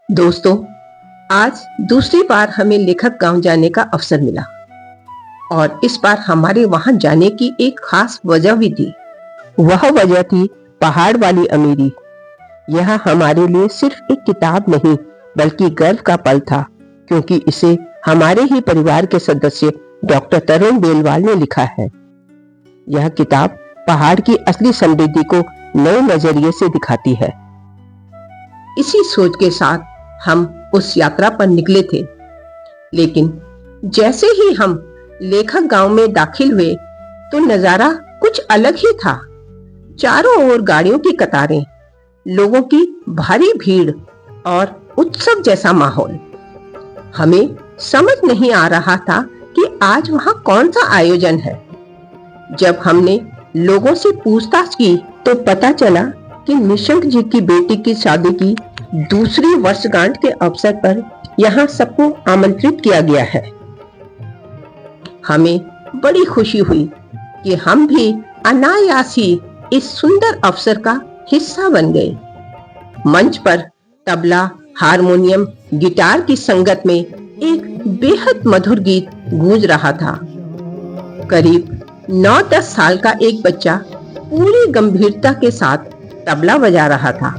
दोस्तों, आज दूसरी बार हमें लेखक गांव जाने का अवसर मिला और इस बार हमारे वहां जाने की एक खास वजह भी थी। वह वजह थी पहाड़ वाली अमीरी। यह हमारे लिए सिर्फ एक किताब नहीं बल्कि गर्व का पल था, क्योंकि इसे हमारे ही परिवार के सदस्य डॉक्टर तरुण बेलवाल ने लिखा है। यह किताब पहाड़ की असली समृद्धि को नए नजरिए से दिखाती है। इसी सोच के साथ हम उस यात्रा पर निकले थे, लेकिन जैसे ही हम लेखक गांव में दाखिल हुए तो नजारा कुछ अलग ही था। चारों ओर गाड़ियों की कतारें, लोगों की भारी भीड़ और उत्सव जैसा माहौल। हमें समझ नहीं आ रहा था कि आज वहां कौन सा आयोजन है। जब हमने लोगों से पूछताछ की तो पता चला कि निशंक जी की बेटी की शादी की दूसरी वर्षगांठ के अवसर पर यहाँ सबको आमंत्रित किया गया है। हमें बड़ी खुशी हुई कि हम भी अनायास ही इस सुंदर अवसर का हिस्सा बन गए। मंच पर तबला, हारमोनियम, गिटार की संगत में एक बेहद मधुर गीत गूंज रहा था। करीब 9-10 साल का एक बच्चा पूरी गंभीरता के साथ तबला बजा रहा था।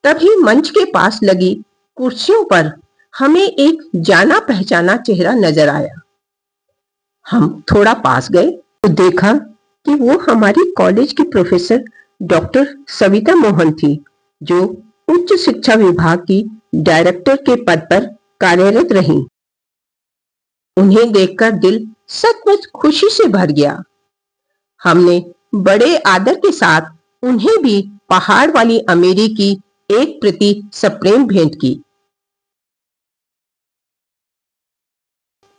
तभी मंच के पास लगी कुर्सियों पर हमें एक जाना पहचाना चेहरा नजर आया। हम थोड़ा पास गए तो देखा कि वो हमारी कॉलेज की प्रोफेसर डॉक्टर सविता मोहन थी, जो उच्च शिक्षा विभाग की डायरेक्टर के पद पर कार्यरत रही। उन्हें देखकर दिल सचमुच खुशी से भर गया। हमने बड़े आदर के साथ उन्हें भी पहाड़ वाली अमीरी की एक प्रति सप्रेम भेंट की।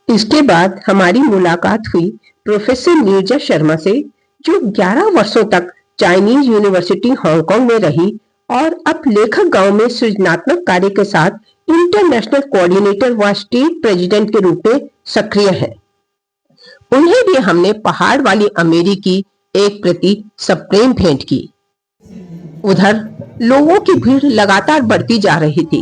इसके बाद हमारी मुलाकात हुई प्रोफेसर नीरजा शर्मा से, जो 11 वर्षों तक चाइनीज यूनिवर्सिटी हांगकांग में रही और अब लेखक गांव में सृजनात्मक कार्य के साथ इंटरनेशनल कोऑर्डिनेटर व स्टेट प्रेसिडेंट के रूप में सक्रिय है। उन्हें भी हमने पहाड़ वाली अमीरी की एक प्रति सप्रेम भेंट की। उधर लोगों की भीड़ लगातार बढ़ती जा रही थी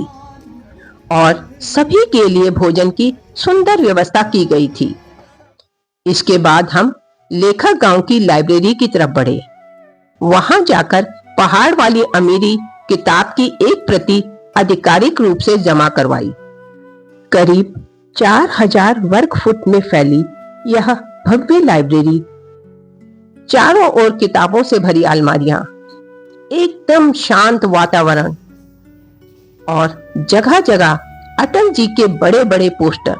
और सभी के लिए भोजन की सुंदर व्यवस्था की गई थी। इसके बाद हम लेखक गांव की लाइब्रेरी की तरफ बढ़े। वहां जाकर पहाड़ वाली अमीरी किताब की एक प्रति आधिकारिक रूप से जमा करवाई। करीब 4000 वर्ग फुट में फैली यह भव्य लाइब्रेरी, चारों ओर किताबों से भरी अलमारियां, एकदम शांत वातावरण और जगह जगह अटल जी के बड़े बड़े पोस्टर,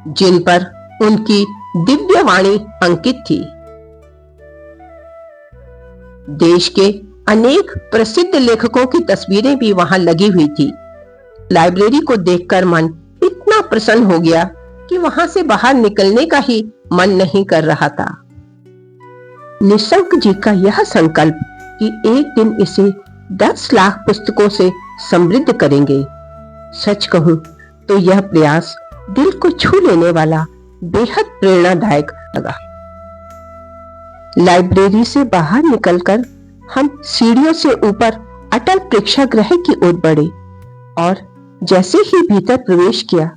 जिन पर उनकी दिव्य वाणी अंकित थी। देश के अनेक प्रसिद्ध लेखकों की तस्वीरें भी वहां लगी हुई थी। लाइब्रेरी को देखकर मन इतना प्रसन्न हो गया कि वहां से बाहर निकलने का ही मन नहीं कर रहा था। निशंक जी का यह संकल्प कि एक दिन इसे 10 लाख पुस्तकों से समृद्ध करेंगे, सच कहूं तो यह प्रयास दिल को छू लेने वाला बेहद प्रेरणादायक लगा। लाइब्रेरी से बाहर निकलकर हम सीढ़ियों से ऊपर अटल प्रेक्षागृह की ओर बढ़े और जैसे ही भीतर प्रवेश किया,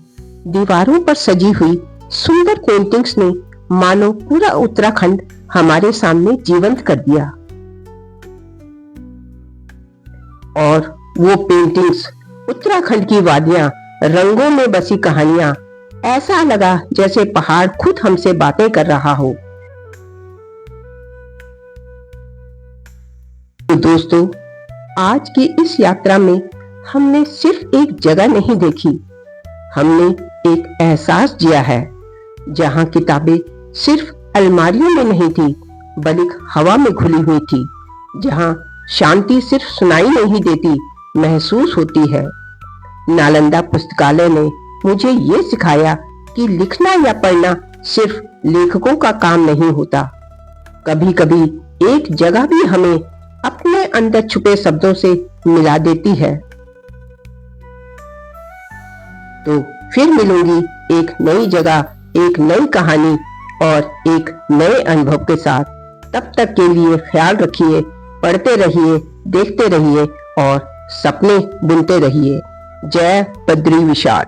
दीवारों पर सजी हुई सुंदर पेंटिंग्स ने मानो पूरा उत्तराखंड हमारे सामने जीवंत कर दिया। और वो पेंटिंग्स, उत्तराखंड की वादियां, रंगों में बसी कहानियां, ऐसा लगा जैसे पहाड़ खुद हमसे बातें कर रहा हो। तो दोस्तों, आज की इस यात्रा में हमने सिर्फ एक जगह नहीं देखी, हमने एक एहसास जिया है, जहां किताबें सिर्फ अलमारियों में नहीं थी, बल्कि हवा में घुली हुई थी, जहां शांति सिर्फ सुनाई नहीं देती, महसूस होती है। नालंदा पुस्तकालय ने मुझे ये सिखाया कि लिखना या पढ़ना सिर्फ लेखकों का काम नहीं होता। कभी कभी एक जगह भी हमें अपने अंदर छुपे शब्दों से मिला देती है। तो फिर मिलूंगी एक नई जगह, एक नई कहानी और एक नए अनुभव के साथ। तब तक के लिए ख्याल रखिए, पढ़ते रहिए, देखते रहिए और सपने बुनते रहिए। जय बद्री विशाल।